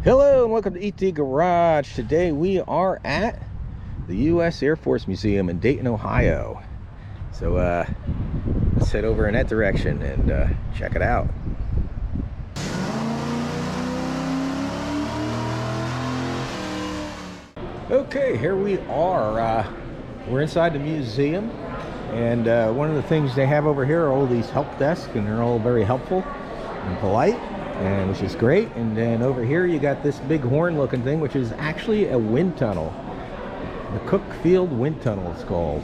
Hello and welcome to ET Garage. Today we are at the U.S. Air Force Museum in Dayton, Ohio. So let's head over in that direction and check it out. Okay, here we are. We're inside the museum, and one of the things they have over here are all these help desks, and they're all very helpful and polite, and which is great. And then over here you got this big horn looking thing, which is actually a wind tunnel. The Cook Field Wind Tunnel it's called.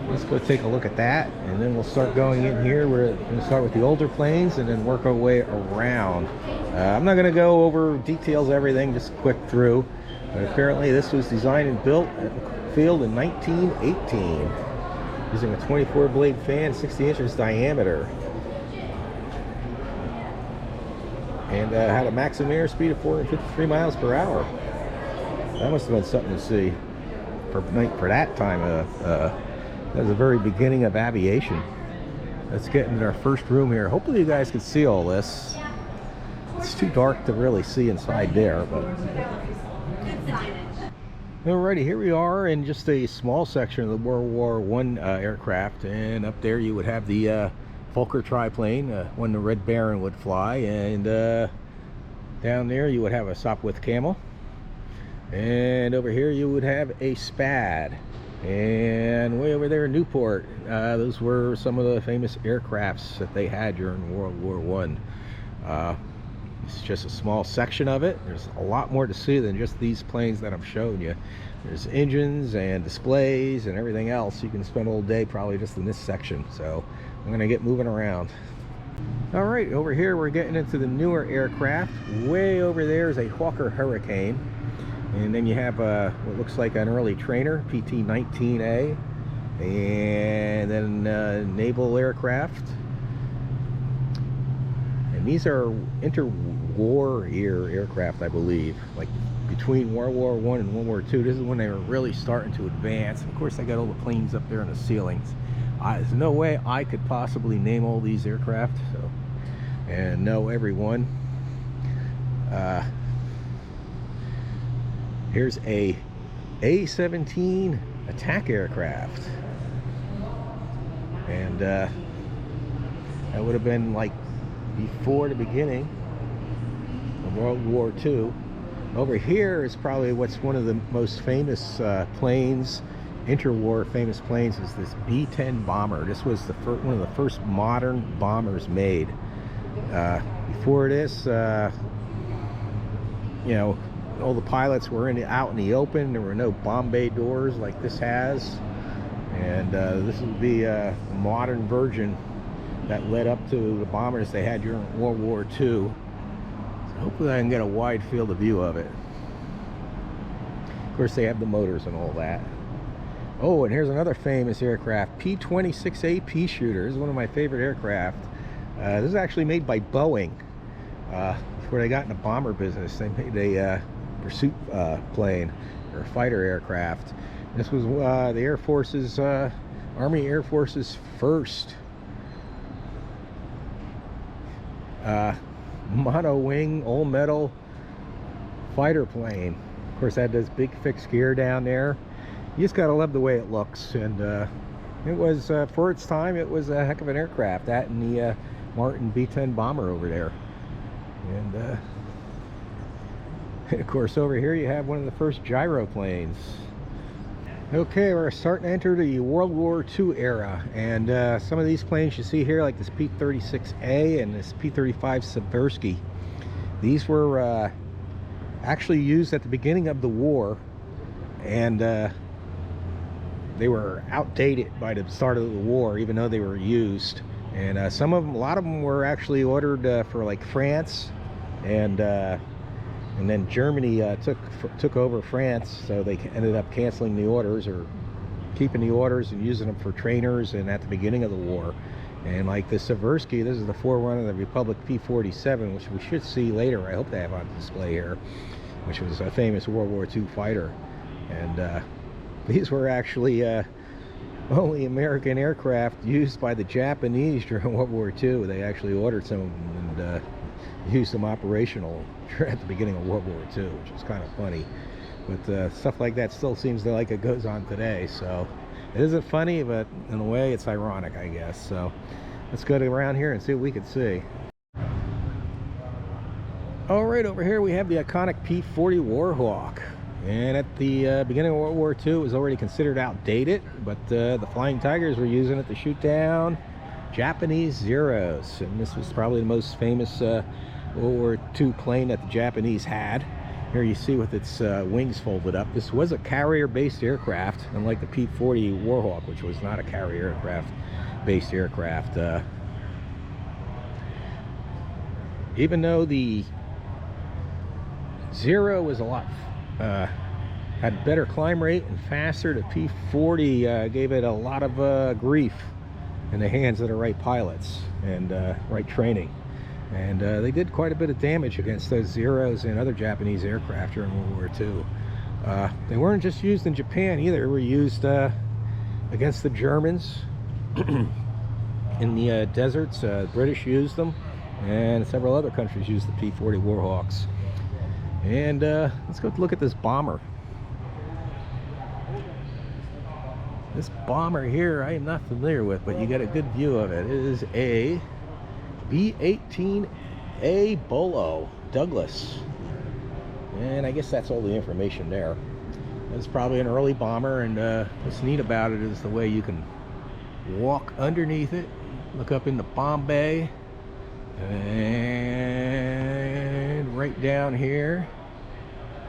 Let's go take a look at that, and then we'll start going in here. We're going to start with the older planes and then work our way around. I'm not going to go over details of everything, just quick through. But apparently this was designed and built at the Cook Field in 1918 using a 24 blade fan, 60 inches diameter. And had a maximum airspeed of 453 miles per hour. That must have been something to see for that time. That was the very beginning of aviation. Let's get into our first room here. Hopefully you guys can see all this. It's too dark to really see inside there, but alrighty, here we are in just a small section of the World War I aircraft, and up there you would have the Fokker triplane, one the Red Baron would fly, and down there you would have a Sopwith Camel, and over here you would have a Spad, and way over there in Newport, those were some of the famous aircrafts that they had during World War I. It's just a small section of it. There's a lot more to see than just these planes that I'm showing you. There's engines and displays and everything else. You can spend all day probably just in this section. So I'm gonna get moving around. All right, over here we're getting into the newer aircraft. Way over there is a Hawker Hurricane. And then you have what looks like an early trainer, PT-19A. And then naval aircraft. And these are interwar aircraft, I believe, like between World War I and World War II. This is when they were really starting to advance. Of course, I got all the planes up there on the ceilings. There's no way I could possibly name all these aircraft, so, and know everyone. Here's a A-17 attack aircraft, and that would have been like before the beginning of World War II. Over here is probably what's one of the most famous planes, interwar famous planes, is this B-10 bomber. This was the one of the first modern bombers made. Before this, you know, all the pilots were out in the open. There were no bomb bay doors like this has, and this would be a modern version that led up to the bombers they had during World War II. So hopefully I can get a wide field of view of it. Of course, they have the motors and all that. Oh, and here's another famous aircraft, P-26A pea shooter. This is one of my favorite aircraft. This is actually made by Boeing. Before they got in the bomber business, they made a pursuit plane or fighter aircraft. This was the Air Force's, Army Air Force's first mono-wing, all-metal fighter plane. Of course, that has big fixed gear down there. You just gotta love the way it looks, and it was for its time, it was a heck of an aircraft. That and the Martin B-10 bomber over there, and of course over here you have one of the first gyroplanes. Okay, we're starting to enter the World War II era, and some of these planes you see here, like this P-36A and this P-35 Seversky, these were actually used at the beginning of the war, and they were outdated by the start of the war, even though they were used. And some of them, a lot of them were actually ordered for like France, and then Germany took over France, so they ended up canceling the orders or keeping the orders and using them for trainers and at the beginning of the war. And like the Seversky, this is the forerunner of the Republic P-47, which we should see later. I hope they have on display here, which was a famous World War II fighter. And these were actually only American aircraft used by the Japanese during World War II. They actually ordered some of them, and used them operational at the beginning of World War II, which is kind of funny. But stuff like that still seems to like it goes on today. So it isn't funny, but in a way it's ironic, I guess. So let's go around here and see what we can see. All right, over here we have the iconic P-40 Warhawk. And at the beginning of World War II, it was already considered outdated, but the Flying Tigers were using it to shoot down Japanese Zeros. And this was probably the most famous World War II plane that the Japanese had. Here you see with its wings folded up. This was a carrier-based aircraft, unlike the P-40 Warhawk, which was not a carrier aircraft-based aircraft. Even though the Zero was a lot had better climb rate and faster, the P-40 gave it a lot of grief in the hands of the right pilots and right training. And they did quite a bit of damage against those Zeros and other Japanese aircraft during World War II. They weren't just used in Japan either. They were used against the Germans in the deserts. British used them, and several other countries used the P-40 Warhawks. And let's go look at this bomber. This bomber here I am not familiar with, but you get a good view of it. It is a B-18A Bolo Douglas, and I guess that's all the information there. It's probably an early bomber, and what's neat about it is the way you can walk underneath it, look up into bomb bay, and right down here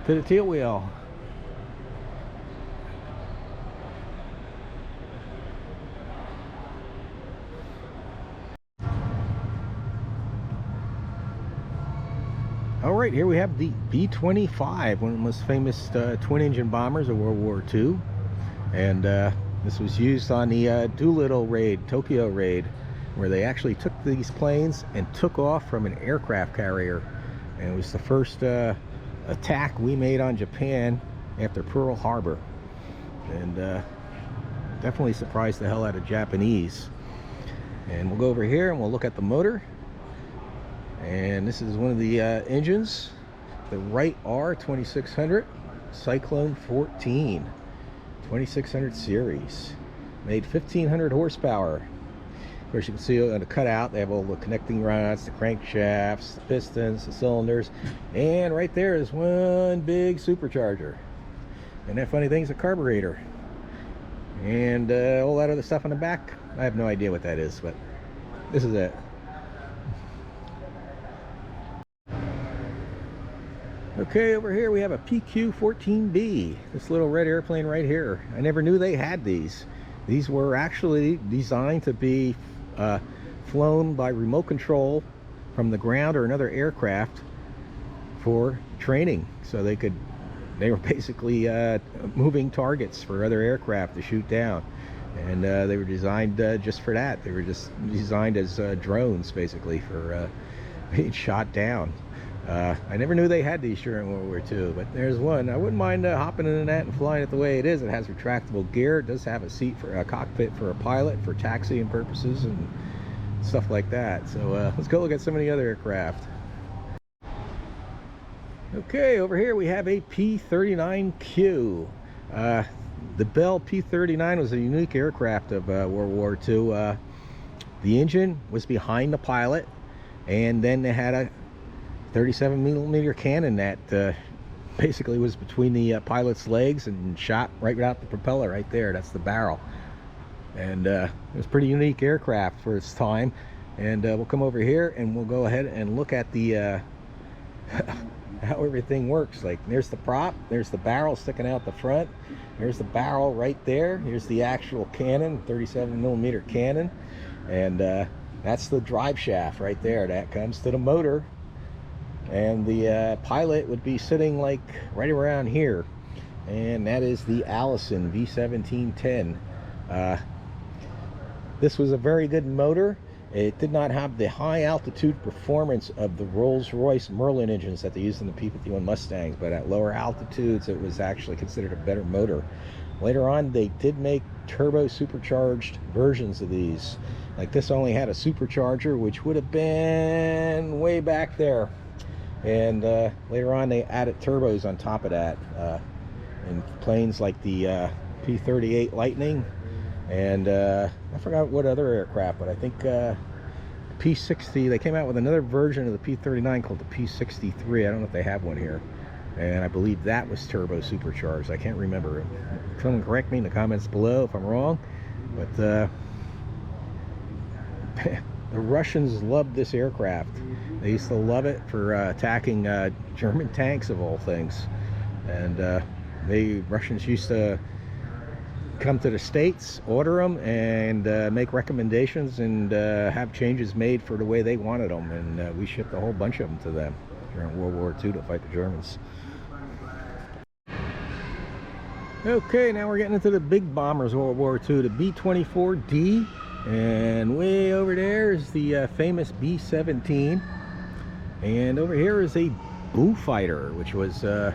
to the tail wheel. All right, here we have the B-25, one of the most famous twin-engine bombers of World War II. And this was used on the Doolittle raid, Tokyo raid, where they actually took these planes and took off from an aircraft carrier. And it was the first attack we made on Japan after Pearl Harbor. And definitely surprised the hell out of Japanese. And we'll go over here and we'll look at the motor. And this is one of the engines, the Wright R2600 Cyclone 14 2600 series, made 1500 horsepower. Of course, you can see on the cutout they have all the connecting rods, the crankshafts, the pistons, the cylinders, and right there is one big supercharger. And that funny thing's a carburetor, and all that other stuff on the back, I have no idea what that is, but this is it. Okay, over here we have a PQ-14B, this little red airplane right here. I never knew they had these. These were actually designed to be flown by remote control from the ground or another aircraft for training. So they were basically moving targets for other aircraft to shoot down. And they were designed just for that. They were just designed as drones, basically, for being shot down. I never knew they had these during World War II, but there's one. I wouldn't mind hopping into that and flying it the way it is. It has retractable gear. It does have a seat for a cockpit for a pilot for taxiing purposes and stuff like that. So let's go look at some of the other aircraft. Okay, over here we have a P-39Q. The Bell P-39 was a unique aircraft of World War II. The engine was behind the pilot, and then they had a 37mm cannon that basically was between the pilot's legs and shot right out the propeller right there. That's the barrel. And it was a pretty unique aircraft for its time. And we'll come over here and we'll go ahead and look at the how everything works. Like, there's the prop, there's the barrel sticking out the front, there's the barrel right there, here's the actual cannon, 37mm cannon, and that's the drive shaft right there. That comes to the motor. And the pilot would be sitting like right around here, and that is the Allison V1710. This was a very good motor. It did not have the high altitude performance of the Rolls-Royce Merlin engines that they used in the P-51 Mustangs, but at lower altitudes it was actually considered a better motor. Later on they did make turbo supercharged versions of these. Like this only had a supercharger, which would have been way back there. And later on they added turbos on top of that in planes like the P-38 Lightning, and I forgot what other aircraft, but I think P-60, they came out with another version of the P-39 called the P-63. I don't know if they have one here, and I believe that was turbo supercharged. I can't remember. Someone correct me in the comments below if I'm wrong, but the Russians loved this aircraft. They used to love it for attacking German tanks of all things, and the Russians used to come to the States, order them, and make recommendations and have changes made for the way they wanted them, and we shipped a whole bunch of them to them during World War II to fight the Germans. Okay, now we're getting into the big bombers of World War II, the B-24D, and way over there is the famous B-17, and over here is a Boo fighter, which was a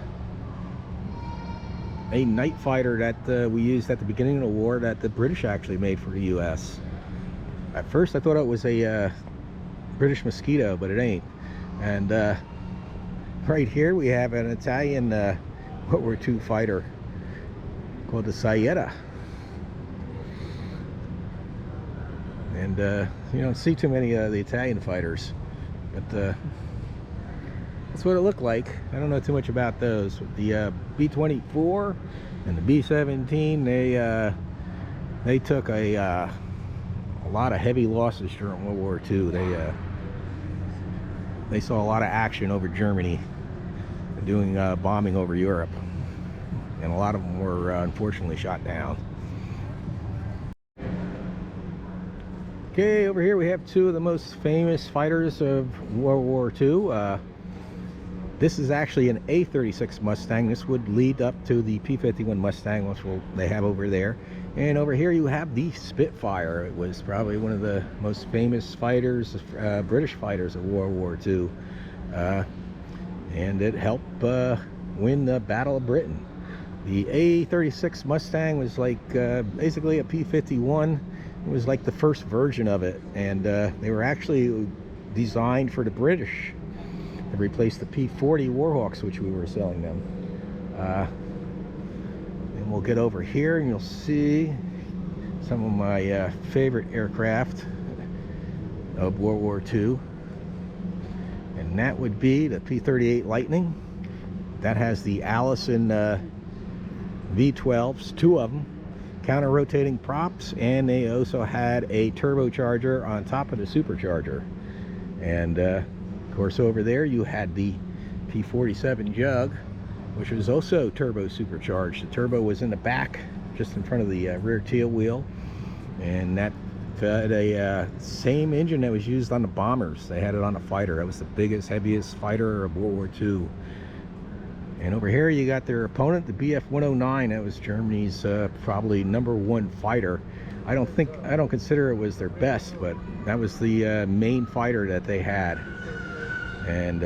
night fighter that we used at the beginning of the war that the British actually made for the US. At first I thought it was a British Mosquito, but it ain't. And right here we have an Italian World War II fighter called the Saetta. And you don't see too many of the Italian fighters, but that's what it looked like. I don't know too much about those. The B-24 and the B-17, they took a lot of heavy losses during World War II. They saw a lot of action over Germany, doing bombing over Europe, and a lot of them were unfortunately shot down. Okay, over here we have two of the most famous fighters of World War II. This is actually an A-36 Mustang. This would lead up to the P-51 Mustang, which they have over there. And over here you have the Spitfire. It was probably one of the most famous fighters, British fighters of World War II. And it helped win the Battle of Britain. The A-36 Mustang was like basically a P-51. It was like the first version of it. And they were actually designed for the British to replace the P-40 Warhawks, which we were selling them. And we'll get over here and you'll see some of my favorite aircraft of World War II, and that would be the P-38 Lightning. That has the Allison V-12s, two of them, counter-rotating props, and they also had a turbocharger on top of the supercharger. And of course over there you had the P-47 Jug, which was also turbo supercharged. The turbo was in the back, just in front of the rear tail wheel, and that fed a same engine that was used on the bombers. They had it on a fighter. That was the biggest, heaviest fighter of World War II. And over here you got their opponent, the Bf-109. That was Germany's probably #1 fighter. I don't consider it was their best, but that was the main fighter that they had. And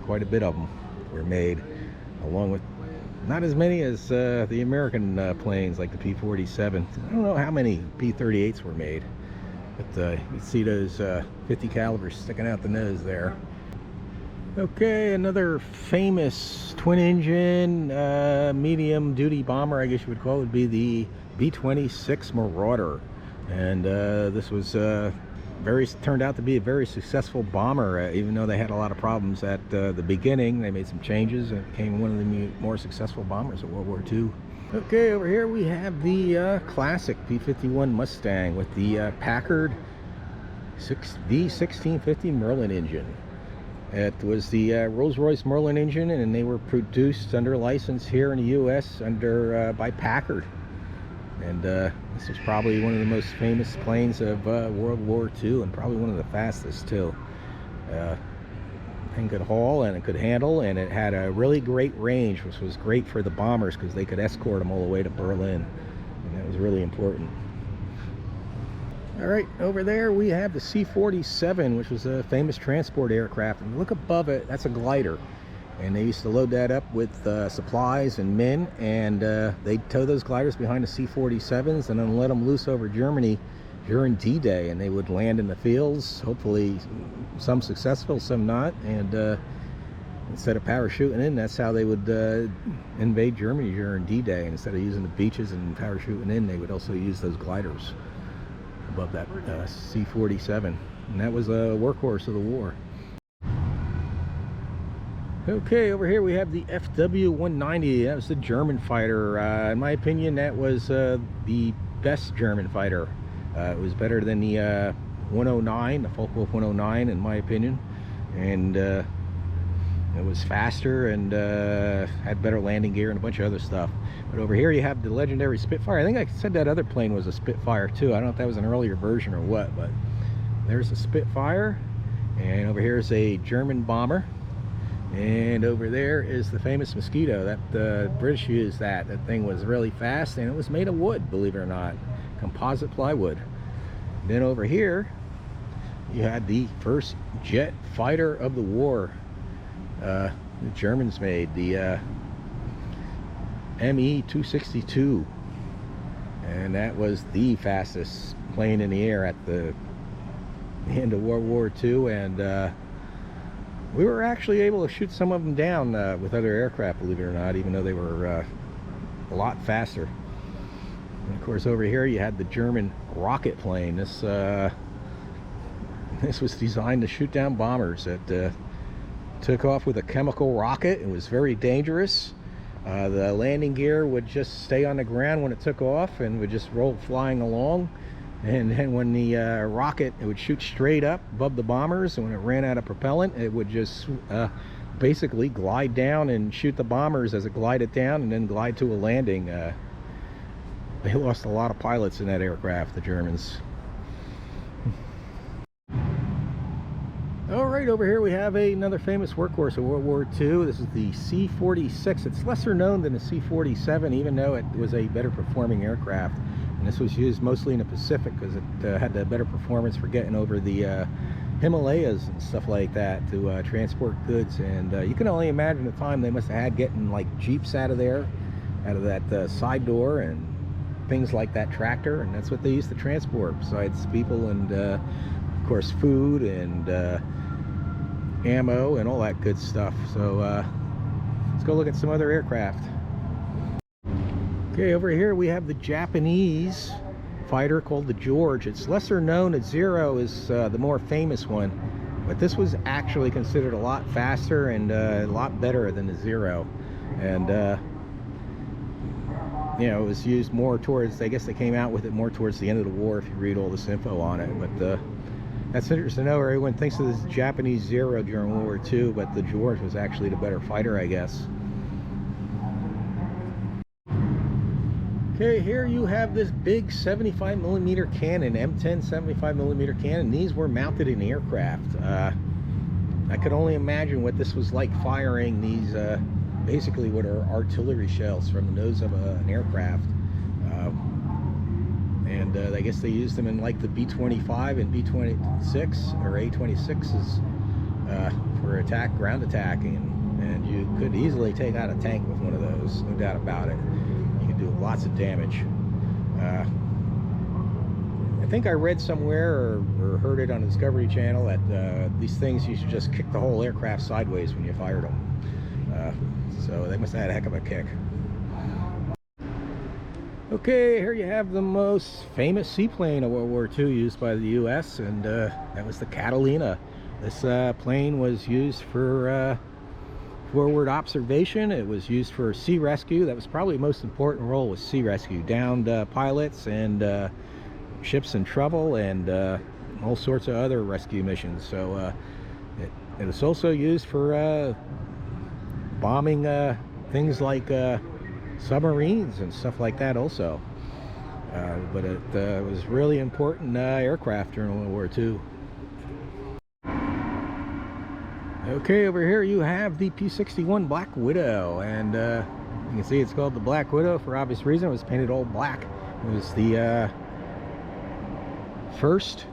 quite a bit of them were made, along with not as many as the American planes like the P-47. I don't know how many P-38s were made, but you see those 50 calibers sticking out the nose there. Okay, another famous twin-engine medium-duty bomber, I guess you would call it, would be the B-26 Marauder. And this was turned out to be a very successful bomber, even though they had a lot of problems at the beginning. They made some changes and it became one of the more successful bombers of World War II. Okay, over here we have the classic P-51 Mustang with the Packard V1650 Merlin engine. It was the Rolls-Royce Merlin engine, and they were produced under license here in the U.S. by Packard. And this is probably one of the most famous planes of World War II, and probably one of the fastest too. It could haul and it could handle, and it had a really great range, which was great for the bombers because they could escort them all the way to Berlin, and that was really important. All right, over there we have the C-47, which was a famous transport aircraft. And look above it, that's a glider. And they used to load that up with supplies and men, and they'd tow those gliders behind the C-47s and then let them loose over Germany during D-Day. And they would land in the fields, hopefully some successful, some not. And instead of parachuting in, that's how they would invade Germany during D-Day. And instead of using the beaches and parachuting in, they would also use those gliders above that C-47. And that was a workhorse of the war. Okay, over here we have the FW-190. That was the German fighter. In my opinion, that was the best German fighter. It was better than the 109, the Focke-Wulf 109, in my opinion. And it was faster and had better landing gear and a bunch of other stuff. But over here you have the legendary Spitfire. I think I said that other plane was a Spitfire too. I don't know if that was an earlier version or what, but there's a Spitfire. And over here is a German bomber. And over there is the famous Mosquito that the British used. That thing was really fast, and it was made of wood, believe it or not, composite plywood. Then over here you had the first jet fighter of the war. The Germans made the ME-262, and that was the fastest plane in the air at the end of World War II. And we were actually able to shoot some of them down with other aircraft, believe it or not, even though they were a lot faster. And of course, over here you had the German rocket plane. This was designed to shoot down bombers. It took off with a chemical rocket. It was very dangerous. The landing gear would just stay on the ground when it took off and would just roll flying along. And then when the rocket, it would shoot straight up above the bombers, and when it ran out of propellant, it would just basically glide down and shoot the bombers as it glided down and then glide to a landing. They lost a lot of pilots in that aircraft, the Germans. All right, over here we have another famous workhorse of World War II. This is the C-46. It's lesser known than the C-47, even though it was a better performing aircraft. And this was used mostly in the Pacific because it had the better performance for getting over the Himalayas and stuff like that to transport goods. And you can only imagine the time they must have had getting like jeeps out of there, out of that side door and things like that tractor. And that's what they used to transport, besides people and of course food and ammo and all that good stuff. So let's go look at some other aircraft. Okay, over here we have the Japanese fighter called the George. It's lesser known. The Zero is the more famous one, but this was actually considered a lot faster and a lot better than the Zero. And you know, it was used more towards, I guess they came out with it more towards the end of the war if you read all this info on it. But that's interesting to know. Everyone thinks of this Japanese Zero during World War II, but the George was actually the better fighter, I guess. Okay, here you have this big 75mm cannon, M10 75mm cannon. These were mounted in aircraft. I could only imagine what this was like firing these, basically what are artillery shells from the nose of an aircraft. And I guess they used them in like the B-25 and B-26 or A-26s for attack, ground attacking. And you could easily take out a tank with one of those, no doubt about it. Do lots of damage. I think I read somewhere or heard it on the Discovery Channel that these things, you should just kick the whole aircraft sideways when you fired them. So they must have had a heck of a kick. Okay, here you have the most famous seaplane of World War II used by the U.S., and that was the Catalina. This plane was used for forward observation. It was used for sea rescue. That was probably the most important role, was sea rescue. Downed pilots and ships in trouble and all sorts of other rescue missions. So it was also used for bombing things like submarines and stuff like that also. But it was really important aircraft during World War II. Okay, over here you have the P-61 Black Widow, and you can see it's called the Black Widow for obvious reason. It was painted all black. It was the first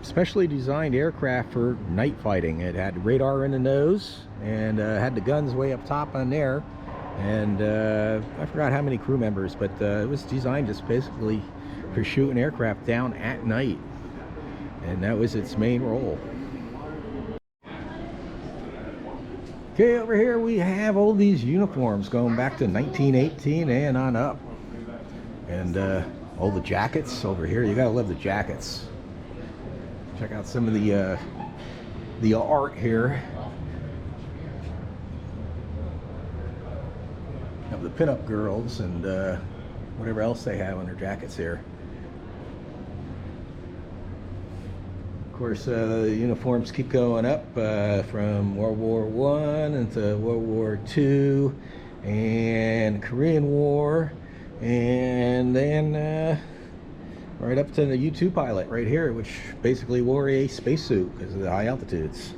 specially designed aircraft for night fighting. It had radar in the nose and had the guns way up top on there. And I forgot how many crew members, but it was designed just basically for shooting aircraft down at night. And that was its main role. Okay, over here we have all these uniforms going back to 1918 and on up. And all the jackets over here. You gotta love the jackets. Check out some of the art here of the pinup girls and whatever else they have on their jackets here. Of course, the uniforms keep going up from World War I into World War II and Korean War, and then right up to the U-2 pilot right here, which basically wore a spacesuit because of the high altitudes.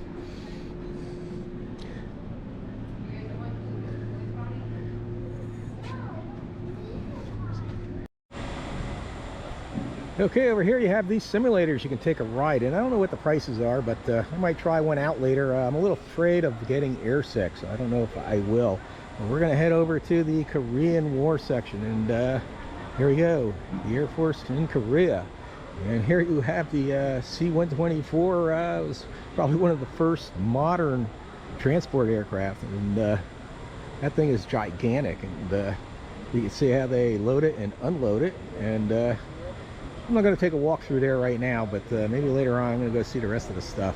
Okay, over here you have these simulators you can take a ride in. I don't know what the prices are, but I might try one out later. I'm a little afraid of getting airsick, so I don't know if I will. But we're going to head over to the Korean War section, and here we go, the Air Force in Korea. And here you have the C-124. It was probably one of the first modern transport aircraft, and that thing is gigantic. And you can see how they load it and unload it. And I'm not going to take a walk through there right now, but maybe later on I'm going to go see the rest of the stuff,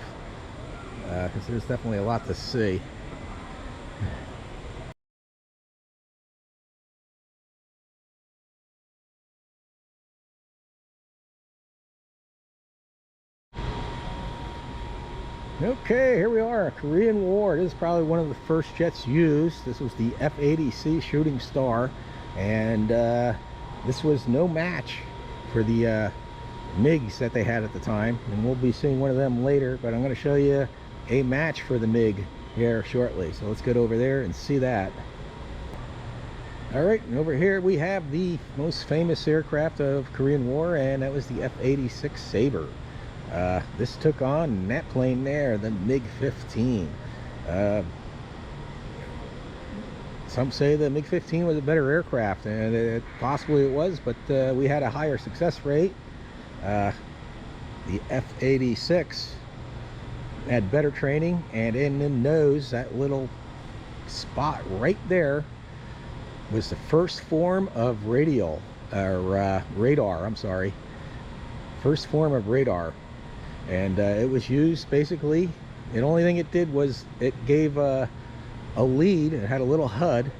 because there's definitely a lot to see. Okay, here we are, Korean War. This is probably one of the first jets used. This was the F-80C Shooting Star, and this was no match for the MiGs that they had at the time, and we'll be seeing one of them later, but I'm going to show you a match for the MiG here shortly. So let's get over there and see that. All right, and over here we have the most famous aircraft of Korean War, and that was the F-86 Sabre. This took on that plane there, the MiG-15. Some say the MiG-15 was a better aircraft, and possibly it was, but we had a higher success rate. The F-86 had better training, and in the nose, that little spot right there was the first form of radar. I'm sorry, first form of radar, and it was used basically. The only thing it did was it gave a lead. It had a little HUD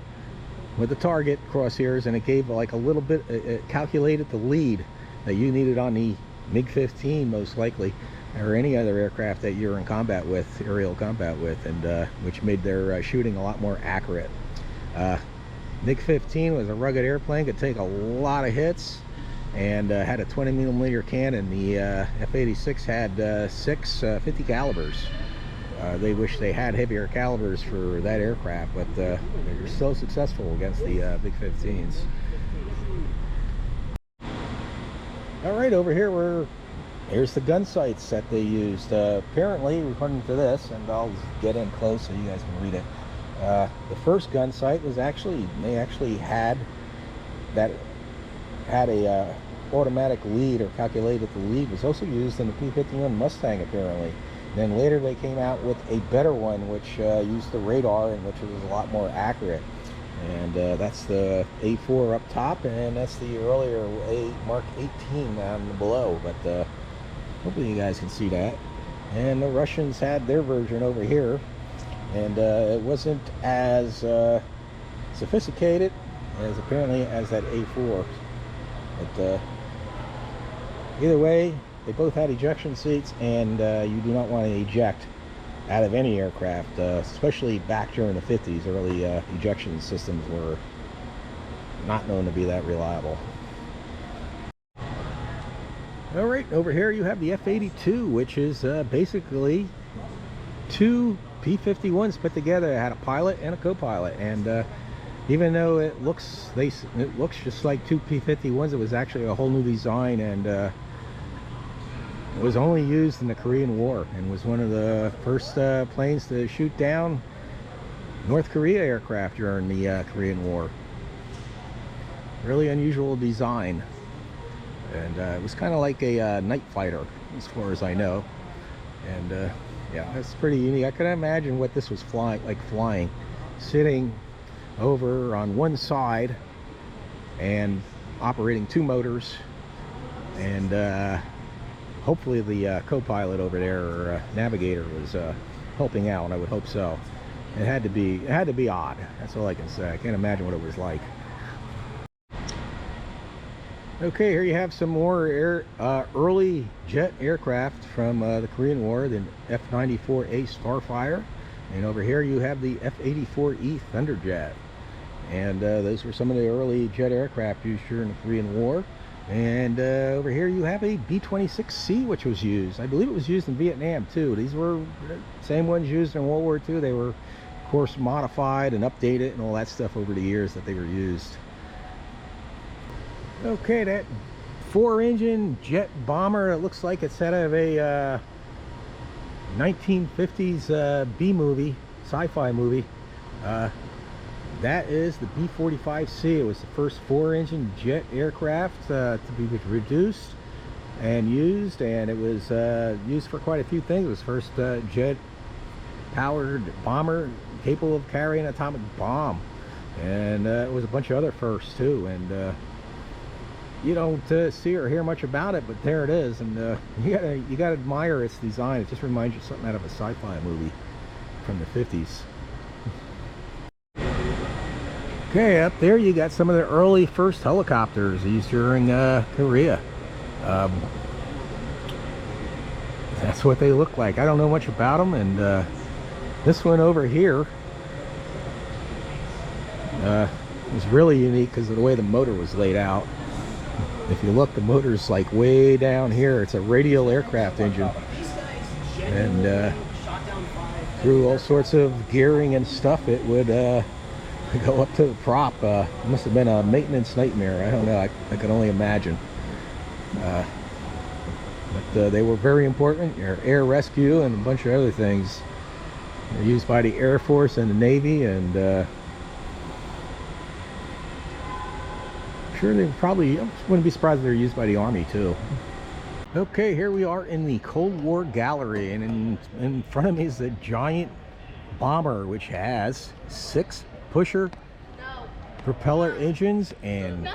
with the target crosshairs, and it gave like a little bit, it calculated the lead that you needed on the MiG-15 most likely, or any other aircraft that you're in combat with, aerial combat with, and which made their shooting a lot more accurate. MiG-15 was a rugged airplane, could take a lot of hits, and had a 20mm cannon. The F-86 had 6 50 calibers. They wish they had heavier calibers for that aircraft, but they're so successful against the MiG-15s. All right, over here here's the gun sights that they used. Apparently, according to this, and I'll get in close so you guys can read it. The first gun sight was they actually had a automatic lead, or calculated the lead. Was also used in the P-51 Mustang apparently. Then later they came out with a better one, which used the radar, and which was a lot more accurate. And that's the A4 up top, and that's the earlier Mark 18 down below. But hopefully you guys can see that. And the Russians had their version over here, and it wasn't as sophisticated as apparently as that A4. But either way, they both had ejection seats, and you do not want to eject out of any aircraft, especially back during the 50s. Early ejection systems were not known to be that reliable. All right, over here you have the F-82, which is basically 2 P-51s put together. It had a pilot and a co-pilot, and even though it looks just like two P-51s, it was actually a whole new design, and it was only used in the Korean War and was one of the first planes to shoot down North Korea aircraft during the Korean War. Really unusual design, and it was kind of like a night fighter as far as I know, and yeah, that's pretty unique. I can imagine what this was flying, sitting over on one side and operating two motors, and hopefully the co-pilot over there, or navigator, was helping out. I would hope so. It had to be odd. That's all I can say. I can't imagine what it was like. Okay, here you have some more early jet aircraft from the Korean War, the F-94A Starfire, and over here you have the F-84E Thunderjet, and those were some of the early jet aircraft used during the Korean War. And over here you have a B-26C, which was used. I believe it was used in Vietnam too. These were the same ones used in World War II. They were, of course, modified and updated and all that stuff over the years that they were used. Okay, that 4-engine jet bomber, it looks like it's out of a 1950s B-movie, sci-fi movie. That is the B-45C. It was the first 4-engine jet aircraft to be reduced and used, and it was used for quite a few things. It was first jet-powered bomber capable of carrying an atomic bomb, and it was a bunch of other firsts too. And you don't see or hear much about it, but there it is, and you gotta admire its design. It just reminds you of something out of a sci-fi movie from the 50s. Okay, up there you got some of the early first helicopters used during Korea. That's what they look like. I don't know much about them, and this one over here is really unique because of the way the motor was laid out. If you look, the motor's like way down here. It's a radial aircraft engine, and through all sorts of gearing and stuff, it would go up to the prop. It must have been a maintenance nightmare. I don't know. I can only imagine. But they were very important. Air rescue and a bunch of other things. They're used by the Air Force and the Navy, and sure, they probably, I wouldn't be surprised if they're used by the Army too. Okay, here we are in the Cold War gallery, and in front of me is a giant bomber which has 6 pusher propeller engines and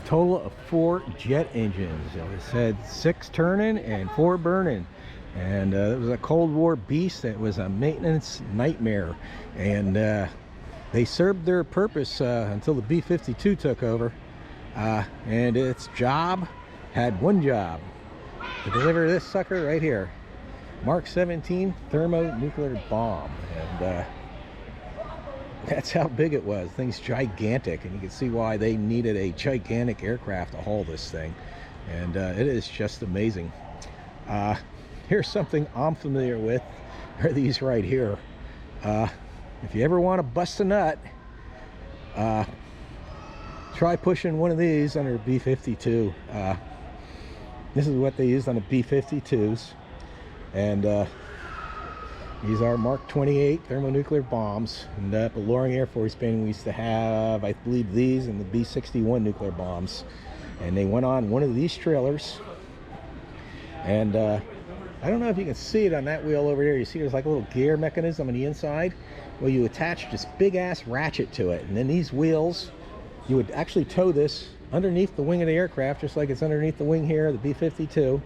total of 4 jet engines. It said 6 turning and 4 burning, and it was a Cold War beast. It was a maintenance nightmare, and they served their purpose until the B-52 took over. And its job had one job: to deliver this sucker right here, Mark 17 thermonuclear bomb. And that's how big it was. The thing's gigantic, and you can see why they needed a gigantic aircraft to haul this thing. And it is just amazing. Here's something I'm familiar with, are these right here. If you ever want to bust a nut, try pushing one of these under a B-52. This is what they used on the B-52s, and these are Mark 28 thermonuclear bombs. And at the Loring Air Force Base, we used to have, I believe, these and the B-61 nuclear bombs, and they went on one of these trailers. And I don't know if you can see it on that wheel over there. You see there's like a little gear mechanism on the inside. Well, you attach this big ass ratchet to it, and then these wheels, you would actually tow this underneath the wing of the aircraft, just like it's underneath the wing here, the B-52,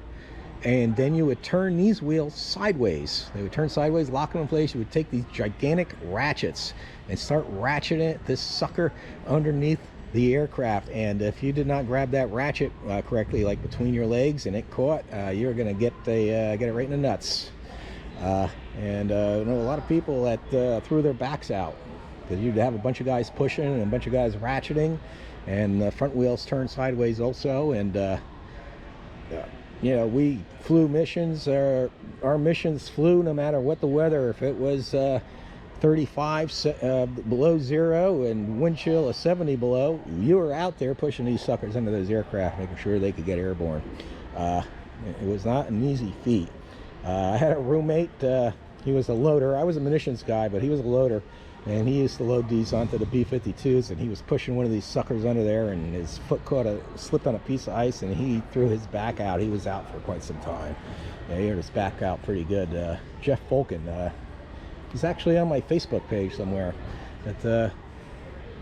and then you would turn these wheels sideways. They would turn sideways, lock them in place. You would take these gigantic ratchets and start ratcheting this sucker underneath the aircraft, and if you did not grab that ratchet correctly, like between your legs, and it caught, you're gonna get it right in the nuts. I know a lot of people that threw their backs out, because you'd have a bunch of guys pushing and a bunch of guys ratcheting, and the front wheels turn sideways also. And you know, we flew missions, our missions flew no matter what the weather. If it was 35 below zero and wind chill of 70 below, you were out there pushing these suckers into those aircraft, making sure they could get airborne. It was not an easy feat. I had a roommate, he was a loader. I was a munitions guy, but he was a loader, and he used to load these onto the B-52s, and he was pushing one of these suckers under there, and his foot slipped on a piece of ice, and he threw his back out. He was out for quite some time. Yeah, he hurt his back out pretty good. Jeff Fulkin, he's actually on my Facebook page somewhere. But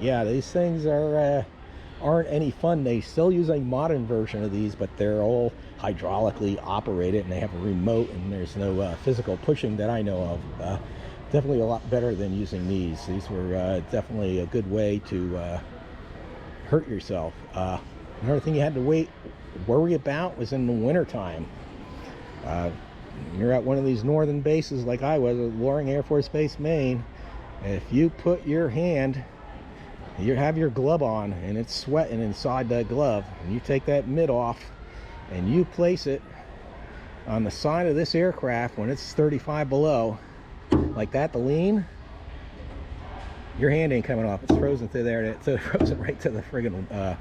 yeah, these things aren't any fun. They still use a modern version of these, but they're all hydraulically operated, and they have a remote, and there's no physical pushing that I know of. Definitely a lot better than using these. These were definitely a good way to hurt yourself. Another thing you had to worry about was in the wintertime. You're at one of these northern bases like I was at Loring Air Force Base, Maine. If you put your hand, you have your glove on and it's sweating inside that glove, and you take that mitt off and you place it on the side of this aircraft when it's 35 below, like that, the lean, your hand ain't coming off. It's frozen through there. It's frozen right to the friggin'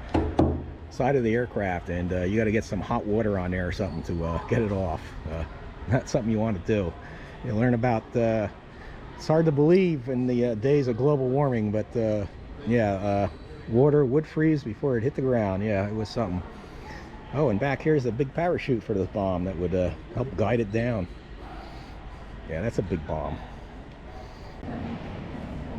side of the aircraft, and you got to get some hot water on there or something to get it off. Not something you want to do. You learn about, it's hard to believe in the days of global warming, but yeah, water would freeze before it hit the ground. Yeah, it was something. Oh, and back here's a big parachute for this bomb that would help guide it down. Yeah, that's a big bomb.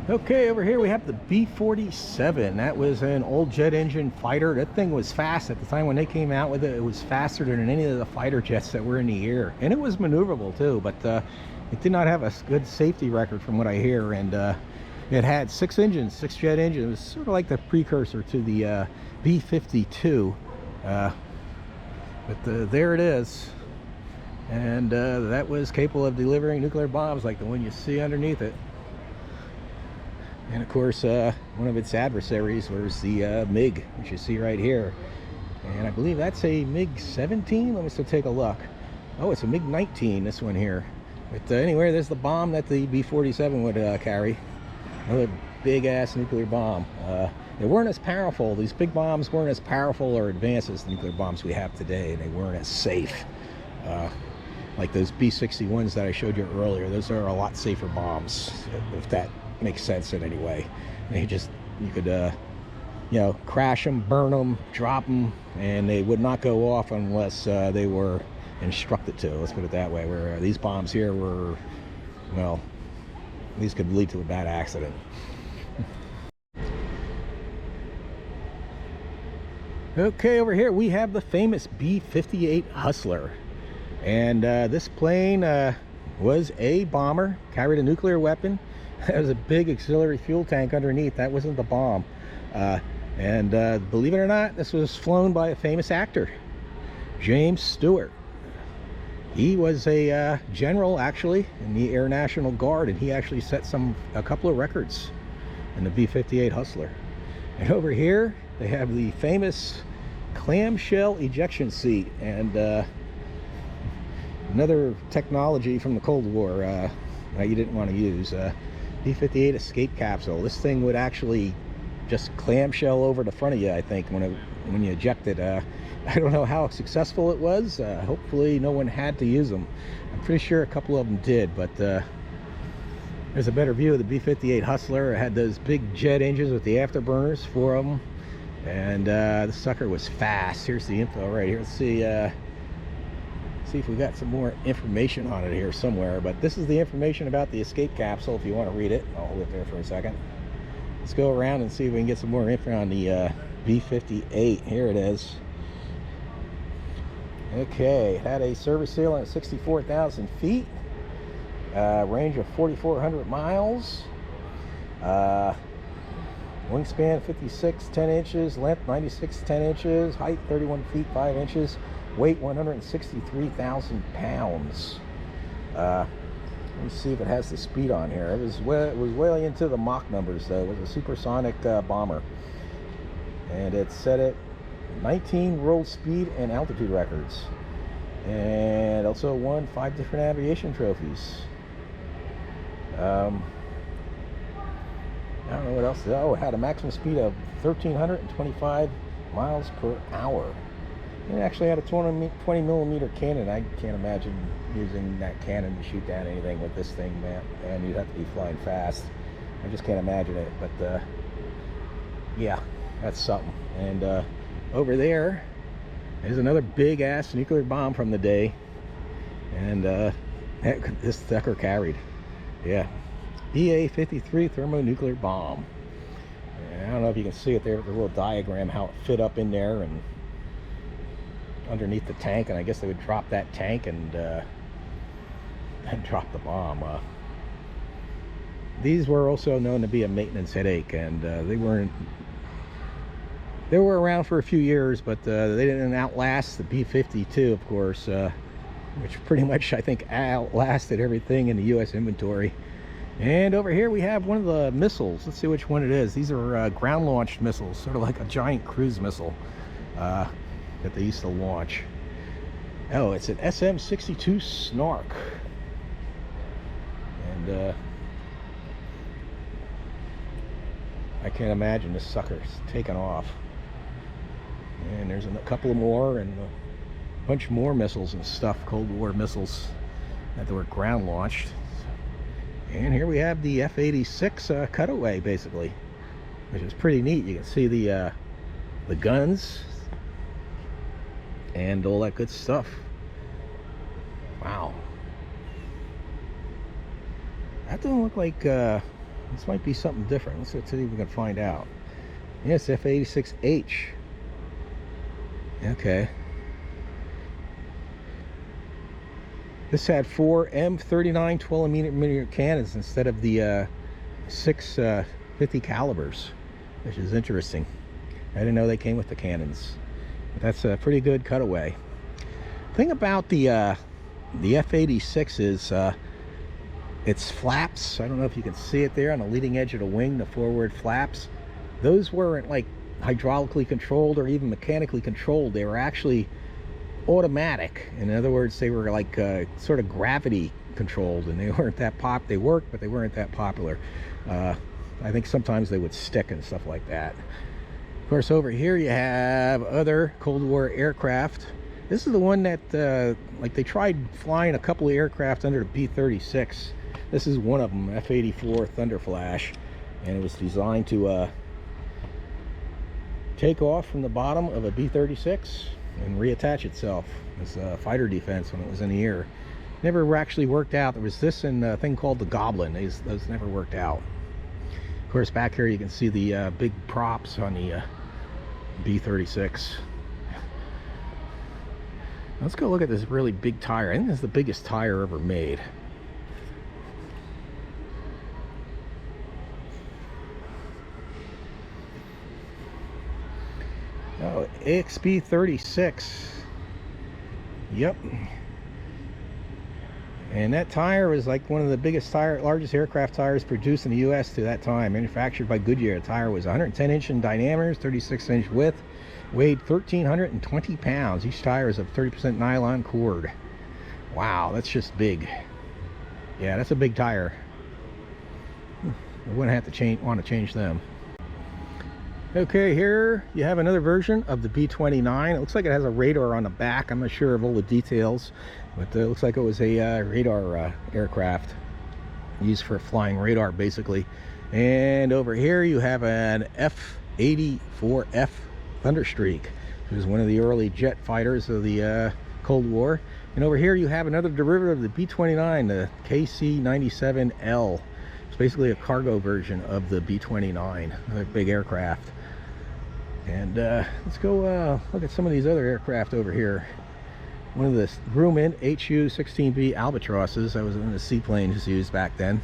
Okay, over here we have the B-47. That was an old jet engine fighter. That thing was fast at the time when they came out with it. It was faster than any of the fighter jets that were in the air, and it was maneuverable too, but it did not have a good safety record from what I hear. And it had 6 engines, 6 jet engines. It was sort of like the precursor to the B-52. But there it is. And that was capable of delivering nuclear bombs like the one you see underneath it. And of course, one of its adversaries was the MiG, which you see right here. And I believe that's a MiG-17. Let me still take a look. Oh, it's a MiG-19, this one here. But anyway, there's the bomb that the B-47 would carry. Another big-ass nuclear bomb. They weren't as powerful. These big bombs weren't as powerful or advanced as the nuclear bombs we have today. They weren't as safe. Like those B-61s that I showed you earlier. Those are a lot safer bombs, if that makes sense in any way. You could you know, crash them, burn them, drop them, and they would not go off unless they were instructed to. Let's put it that way. Where these bombs here were, well, these could lead to a bad accident. Okay, over here we have the famous B-58 Hustler. And this plane was a bomber, carried a nuclear weapon. There was a big auxiliary fuel tank underneath. That wasn't the bomb. And believe it or not, this was flown by a famous actor, James Stewart. He was a general, actually, in the Air National Guard, and he actually set a couple of records in the B-58 Hustler. And over here, they have the famous clamshell ejection seat, and another technology from the Cold War that you didn't want to use. B-58 escape capsule. This thing would actually just clamshell over the front of you, I think, when you eject it. I don't know how successful it was. Hopefully no one had to use them. I'm pretty sure a couple of them did, but there's a better view of the B-58 Hustler. It had those big jet engines with the afterburners for them, and the sucker was fast. Here's the info right here. Let's see if we got some more information on it here somewhere. But this is the information about the escape capsule if you want to read it. I'll hold it there for a second. Let's go around and see if we can get some more info on the B-58. Here it is. Okay, it had a service ceiling at 64,000 feet, range of 4,400 miles, wingspan 56 10 inches, length 96 10 inches, height 31 feet 5 inches, weight 163,000 pounds. Let me see if it has the speed on here. It was way into the Mach numbers, though. It was a supersonic bomber, and it set it 19 world speed and altitude records, and also won 5 different aviation trophies. I don't know what else. Oh, it had a maximum speed of 1,325 miles per hour. It actually had a 20 millimeter cannon. I can't imagine using that cannon to shoot down anything with this thing, man. And you'd have to be flying fast. I just can't imagine it. But yeah, that's something. And over there is another big ass nuclear bomb from the day. And this sucker carried, yeah, EA-53 thermonuclear bomb. And I don't know if you can see it there, the little diagram, how it fit up in there and underneath the tank. And I guess they would drop that tank and drop the bomb. These were also known to be a maintenance headache, and they were around for a few years, but they didn't outlast the B-52, of course, which pretty much, I think, outlasted everything in the U.S. inventory. And over here we have one of the missiles. Let's see which one it is. These are ground-launched missiles, sort of like a giant cruise missile that they used to launch. Oh, it's an SM-62 Snark. And I can't imagine this sucker's taken off. And there's a couple of more, and a bunch more missiles and stuff, Cold War missiles that were ground launched. And here we have the F-86 cutaway, basically, which is pretty neat. You can see the guns and all that good stuff. Wow, that doesn't look like this might be something different. Let's see if we can find out. Yes, F-86H. Okay. This had 4 M39 12mm cannons instead of the 6 50 calibers, which is interesting. I didn't know they came with the cannons. But that's a pretty good cutaway. Thing about the F-86 is its flaps. I don't know if you can see it there on the leading edge of the wing, the forward flaps. Those weren't like hydraulically controlled or even mechanically controlled. They were actually automatic. In other words, they were like sort of gravity controlled, and they weren't that they worked, but they weren't that popular. I think sometimes they would stick and stuff like that. Of course, over here you have other Cold War aircraft. This is the one that like they tried flying a couple of aircraft under the B-36. This is one of them, F-84 Thunderflash, and it was designed to take off from the bottom of a B-36 and reattach itself as a fighter defense when it was in the air. Never actually worked out. There was this and a thing called the Goblin. Those never worked out. Of course, back here you can see the big props on the B-36. Let's go look at this really big tire. I think this is the biggest tire ever made. Oh, AXB-36. Yep. And that tire was like one of the largest aircraft tires produced in the U.S. to that time. Manufactured by Goodyear. The tire was 110-inch in diameter, 36-inch width, weighed 1,320 pounds. Each tire is of 30% nylon cord. Wow, that's just big. Yeah, that's a big tire. I wouldn't have to want to change them. Okay, here you have another version of the B-29. It looks like it has a radar on the back. I'm not sure of all the details, but it looks like it was a radar aircraft used for flying radar, basically. And over here you have an F-84F Thunderstreak, which was one of the early jet fighters of the Cold War. And over here you have another derivative of the B-29, the KC-97L. It's basically a cargo version of the B-29, another big aircraft. And let's go look at some of these other aircraft over here. One of the Grumman HU-16B Albatrosses. That was one of the seaplanes used back then.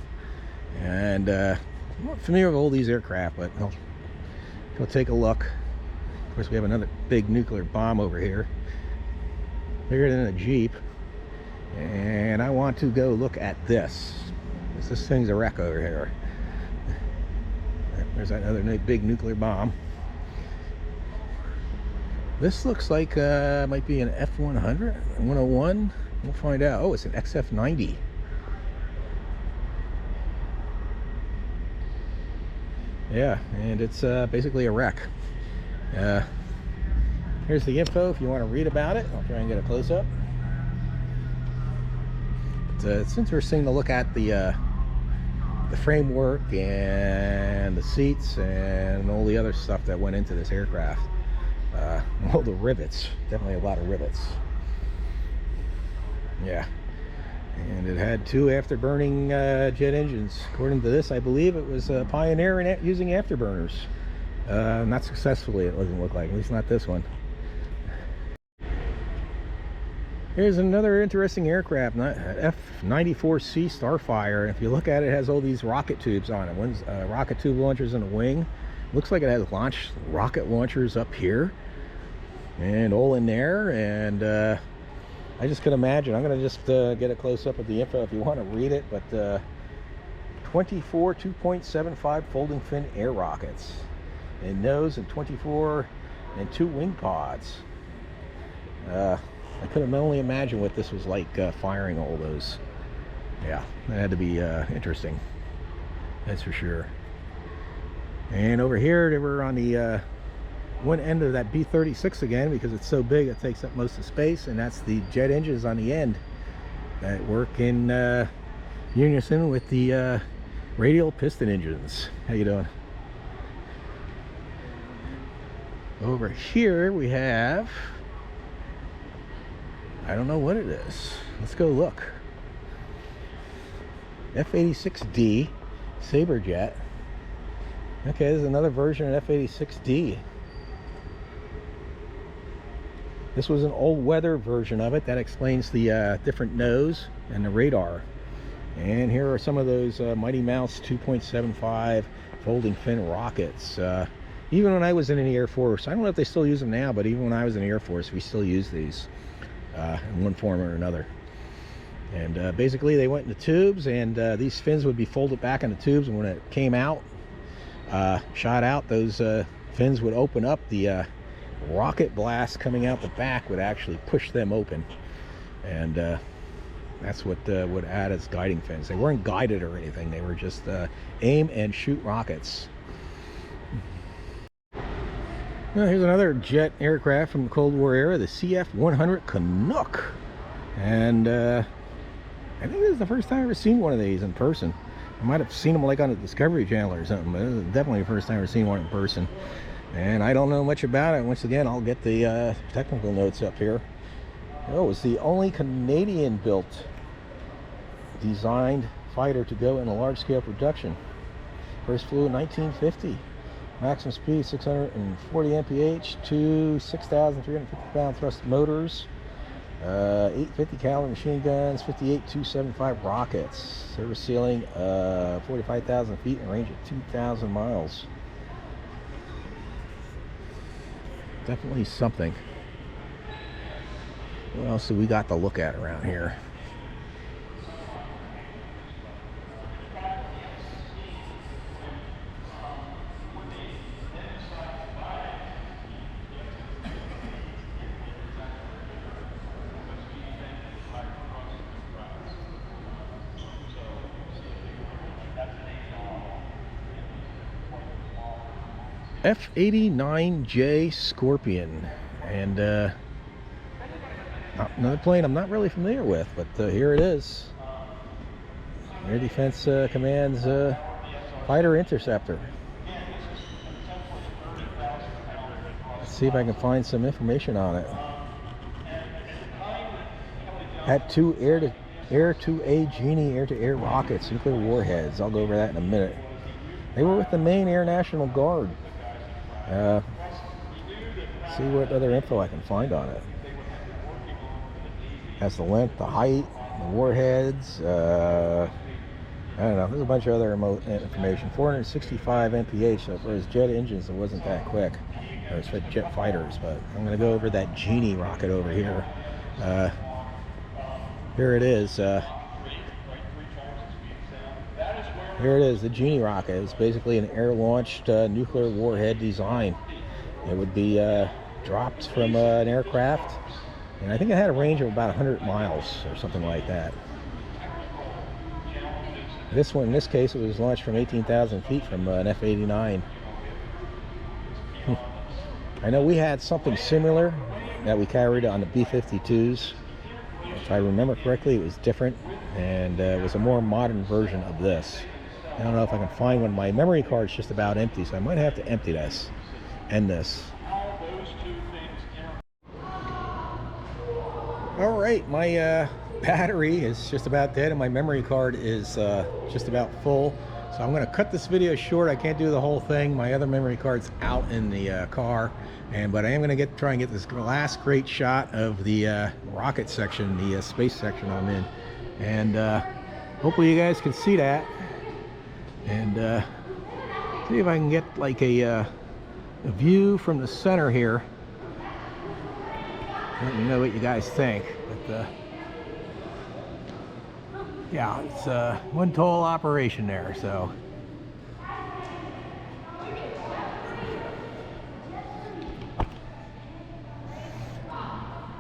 And I'm not familiar with all these aircraft, but I'll go take a look. Of course, we have another big nuclear bomb over here, bigger than a Jeep. And I want to go look at this. This thing's a wreck over here. There's another big nuclear bomb. This looks like might be an F-100, 101. We'll find out. Oh, it's an XF-90. Yeah, and it's basically a wreck. Here's the info if you want to read about it. I'll try and get a close-up. It's interesting to look at the framework and the seats and all the other stuff that went into this aircraft. All the rivets, definitely a lot of rivets. Yeah, and it had 2 afterburning jet engines. According to this, I believe it was a pioneer in using afterburners. Not successfully, it doesn't look like, at least not this one. Here's another interesting aircraft, F-94C Starfire. If you look at it, it has all these rocket tubes on it. One's rocket tube launchers in the wing. Looks like it has rocket launchers up here and all in there. And I just can imagine. I'm going to just get a close-up of the info if you want to read it. But 24 2.75 folding fin air rockets in nose, and 24 and 2 wing pods. I could only imagine what this was like firing all those. Yeah, that had to be interesting. That's for sure. And over here, they were on the one end of that B-36 again, because it's so big it takes up most of the space, and that's the jet engines on the end that work in unison with the radial piston engines. How you doing? Over here we have, I don't know what it is. Let's go look. F-86D Saberjet. Okay, there's another version of F-86D. This was an old weather version of it. That explains the different nose and the radar. And here are some of those Mighty Mouse 2.75 folding fin rockets. Even when I was in the Air Force, I don't know if they still use them now, but even when I was in the Air Force, we still use these in one form or another. And basically they went into tubes, and these fins would be folded back into tubes, and when it came out, shot out, those fins would open up. The rocket blast coming out the back would actually push them open, and that's what would add as guiding fins. They weren't guided or anything, they were just aim and shoot rockets. Well, here's another jet aircraft from the Cold War era, the CF-100 Canuck. And I think this is the first time I've ever seen one of these in person. I might have seen them like on the Discovery Channel or something, but this is definitely the first time I've ever seen one in person. And I don't know much about it. Once again, I'll get the technical notes up here. Oh, it's the only Canadian-built designed fighter to go into large-scale production. First flew in 1950. Maximum speed 640 mph, 2 6,350 pound thrust motors, 850 caliber machine guns, 58 275 rockets, service ceiling 45,000 feet and range of 2,000 miles. Definitely something. What else do we got to look at around here? F-89J Scorpion, and another plane I'm not really familiar with, but here it is. Air Defense Command's fighter interceptor. Let's see if I can find some information on it. Had 2 air-to-air Genie air-to-air rockets, nuclear warheads. I'll go over that in a minute. They were with the Maine Air National Guard. See what other info I can find on it. Has the length, the height, the warheads. I don't know. There's a bunch of other information. 465 mph. So for his jet engines, it wasn't that quick. Or it's for jet fighters. But I'm going to go over that Genie rocket over here. Here it is. Here it is, the Genie rocket. It's basically an air-launched nuclear warhead design. It would be dropped from an aircraft, and I think it had a range of about 100 miles or something like that. This one, in this case, it was launched from 18,000 feet from an F-89. I know we had something similar that we carried on the B-52s. If I remember correctly, it was different, and it was a more modern version of this. I don't know if I can find one. My memory card's just about empty, so I might have to empty this and this. All right, my battery is just about dead, and my memory card is just about full. So I'm going to cut this video short. I can't do the whole thing. My other memory card's out in the car, but I am going to try and get this last great shot of the rocket section, the space section I'm in, and hopefully you guys can see that, and see if I can get like a view from the center here. Let me know what you guys think. But yeah, it's one tall operation there, so.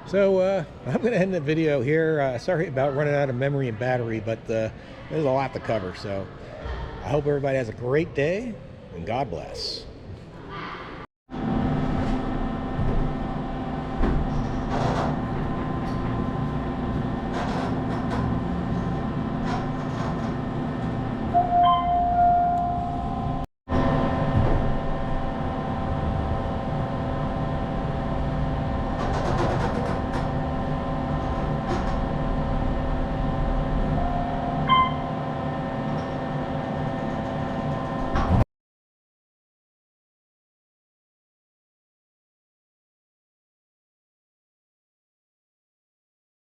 So I'm going to end the video here. Sorry about running out of memory and battery, but there's a lot to cover. So I hope everybody has a great day, and God bless.